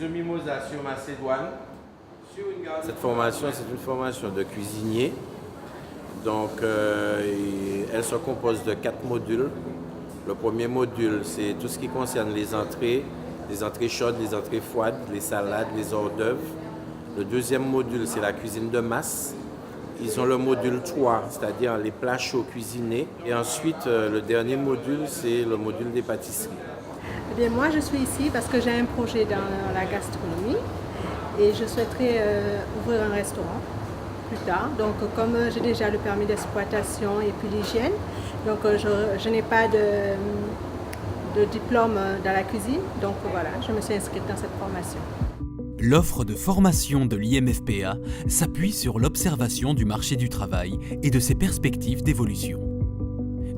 mimosa sur macédoine. Cette formation, c'est une formation de cuisinier. Donc, elle se compose de 4 modules. Le premier module, c'est tout ce qui concerne les entrées chaudes, les entrées froides, les salades, les hors d'œuvre. Le deuxième module, c'est la cuisine de masse. Ils ont le module 3, c'est-à-dire les plats chauds cuisinés. Et ensuite, le dernier module, c'est le module des pâtisseries. Eh bien, moi, je suis ici parce que j'ai un projet dans la gastronomie et je souhaiterais ouvrir un restaurant plus tard. Donc, comme j'ai déjà le permis d'exploitation et puis l'hygiène, donc je n'ai pas de diplôme dans la cuisine. Donc voilà, je me suis inscrite dans cette formation. L'offre de formation de l'IMFPA s'appuie sur l'observation du marché du travail et de ses perspectives d'évolution.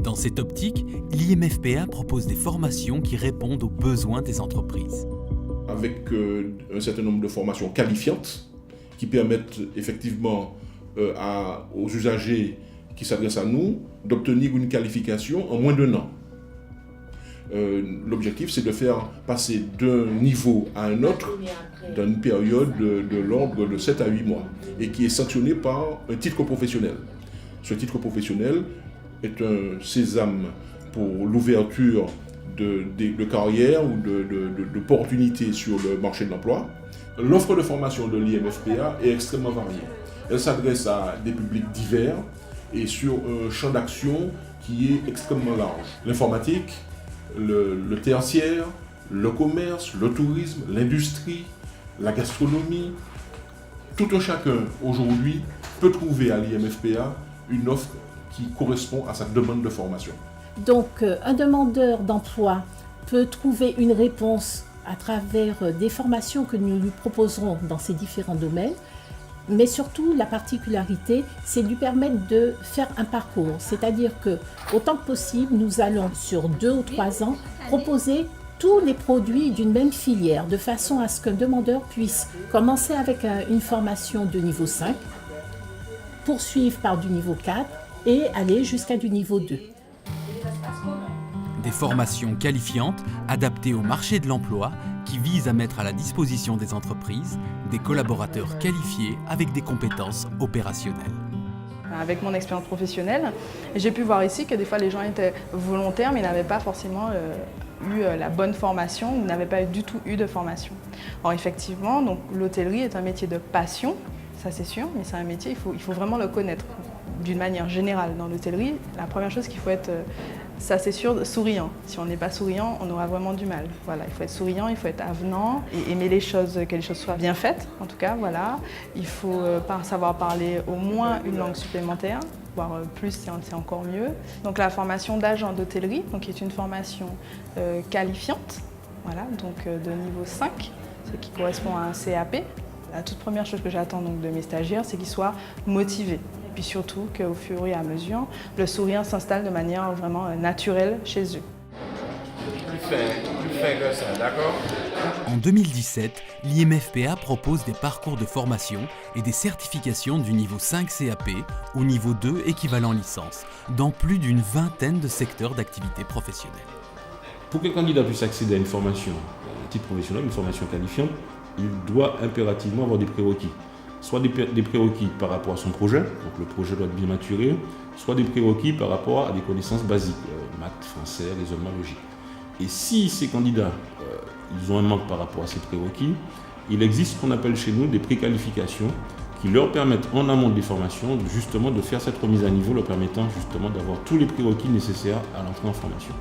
Dans cette optique, l'IMFPA propose des formations qui répondent aux besoins des entreprises. Avec un certain nombre de formations qualifiantes qui permettent effectivement aux usagers qui s'adressent à nous d'obtenir une qualification en moins d'1 an. L'objectif, c'est de faire passer d'un niveau à un autre dans une période de l'ordre de 7 à 8 mois et qui est sanctionné par un titre professionnel. Ce titre professionnel est un sésame pour l'ouverture de carrière ou d'opportunités sur le marché de l'emploi. L'offre de formation de l'IMFPA est extrêmement variée. Elle s'adresse à des publics divers et sur un champ d'action qui est extrêmement large. L'informatique, le tertiaire, le commerce, le tourisme, l'industrie, la gastronomie. Tout un chacun aujourd'hui peut trouver à l'IMFPA une offre qui correspond à sa demande de formation. Donc un demandeur d'emploi peut trouver une réponse à travers des formations que nous lui proposerons dans ces différents domaines. Mais surtout, la particularité, c'est de lui permettre de faire un parcours. C'est-à-dire que, autant que possible, nous allons, sur 2 ou 3 ans, proposer tous les produits d'une même filière, de façon à ce qu'un demandeur puisse commencer avec une formation de niveau 5, poursuivre par du niveau 4 et aller jusqu'à du niveau 2. Des formations qualifiantes, adaptées au marché de l'emploi, qui visent à mettre à la disposition des entreprises des collaborateurs qualifiés avec des compétences opérationnelles. Avec mon expérience professionnelle, j'ai pu voir ici que des fois les gens étaient volontaires mais n'avaient pas forcément eu la bonne formation ou n'avaient pas du tout eu de formation. Alors effectivement, l'hôtellerie est un métier de passion, ça c'est sûr, mais c'est un métier, il faut vraiment le connaître. D'une manière générale, dans l'hôtellerie, la première chose qu'il faut être, ça c'est sûr, souriant. Si on n'est pas souriant, on aura vraiment du mal. Voilà, il faut être souriant, il faut être avenant et aimer les choses, que les choses soient bien faites, en tout cas, voilà. Il faut savoir parler au moins une langue supplémentaire, voire plus, c'est encore mieux. Donc la formation d'agent d'hôtellerie, qui est une formation qualifiante, voilà, donc de niveau 5, ce qui correspond à un CAP. La toute première chose que j'attends de mes stagiaires, c'est qu'ils soient motivés. Et puis surtout qu'au fur et à mesure, le sourire s'installe de manière vraiment naturelle chez eux. Plus fin que ça, d'accord? En 2017, l'IMFPA propose des parcours de formation et des certifications du niveau 5 CAP au niveau 2 équivalent licence, dans plus d'une vingtaine de secteurs d'activité professionnelle. Pour qu'un candidat puisse accéder à une formation, un titre professionnel, une formation qualifiante, il doit impérativement avoir des prérequis. Soit des prérequis par rapport à son projet, donc le projet doit être bien maturé, soit des prérequis par rapport à des connaissances basiques, maths, français, raisonnement logique. Et si ces candidats, ils ont un manque par rapport à ces prérequis, il existe ce qu'on appelle chez nous des préqualifications qui leur permettent en amont des formations justement de faire cette remise à niveau, leur permettant justement d'avoir tous les prérequis nécessaires à l'entrée en formation.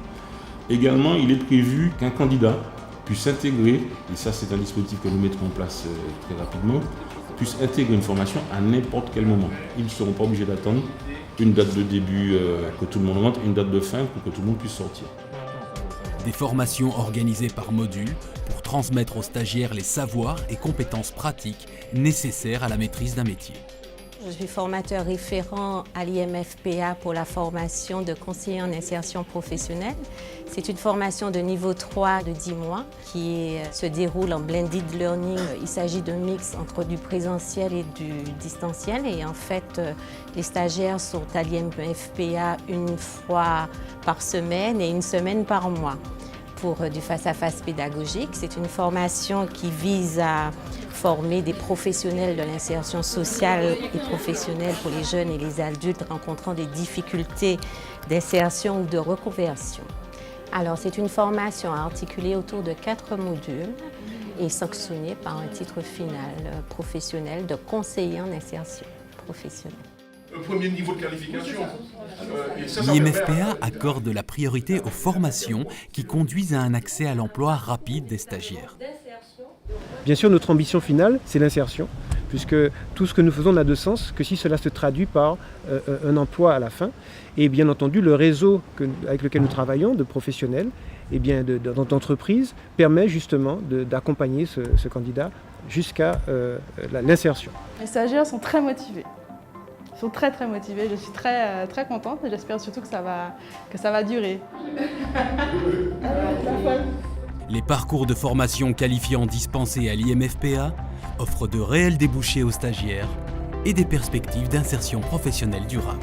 Également, il est prévu qu'un candidat puisse intégrer, et ça c'est un dispositif que nous mettrons en place très rapidement, puisse intégrer une formation à n'importe quel moment. Ils ne seront pas obligés d'attendre une date de début que tout le monde rentre, une date de fin pour que tout le monde puisse sortir. Des formations organisées par module pour transmettre aux stagiaires les savoirs et compétences pratiques nécessaires à la maîtrise d'un métier. Je suis formateur référent à l'IMFPA pour la formation de conseiller en insertion professionnelle. C'est une formation de niveau 3 de 10 mois qui se déroule en blended learning. Il s'agit d'un mix entre du présentiel et du distanciel. Et en fait, les stagiaires sont à l'IMFPA une fois par semaine et une semaine par mois. pour du face-à-face pédagogique. C'est une formation qui vise à former des professionnels de l'insertion sociale et professionnelle pour les jeunes et les adultes rencontrant des difficultés d'insertion ou de reconversion. Alors, c'est une formation articulée autour de 4 modules et sanctionnée par un titre final professionnel de conseiller en insertion professionnelle. Le premier niveau de qualification. L'IMFPA accorde la priorité aux formations qui conduisent à un accès à l'emploi rapide des stagiaires. Bien sûr, notre ambition finale, c'est l'insertion, puisque tout ce que nous faisons n'a de sens que si cela se traduit par un emploi à la fin. Et bien entendu, le réseau avec lequel nous travaillons, de professionnels, et bien d'entreprises, permet justement d'accompagner ce candidat jusqu'à l'insertion. Les stagiaires sont très motivés. Ils sont très motivés. Je suis très contente et j'espère surtout que ça va durer. Les parcours de formation qualifiants dispensés à l'IMFPA offrent de réels débouchés aux stagiaires et des perspectives d'insertion professionnelle durable.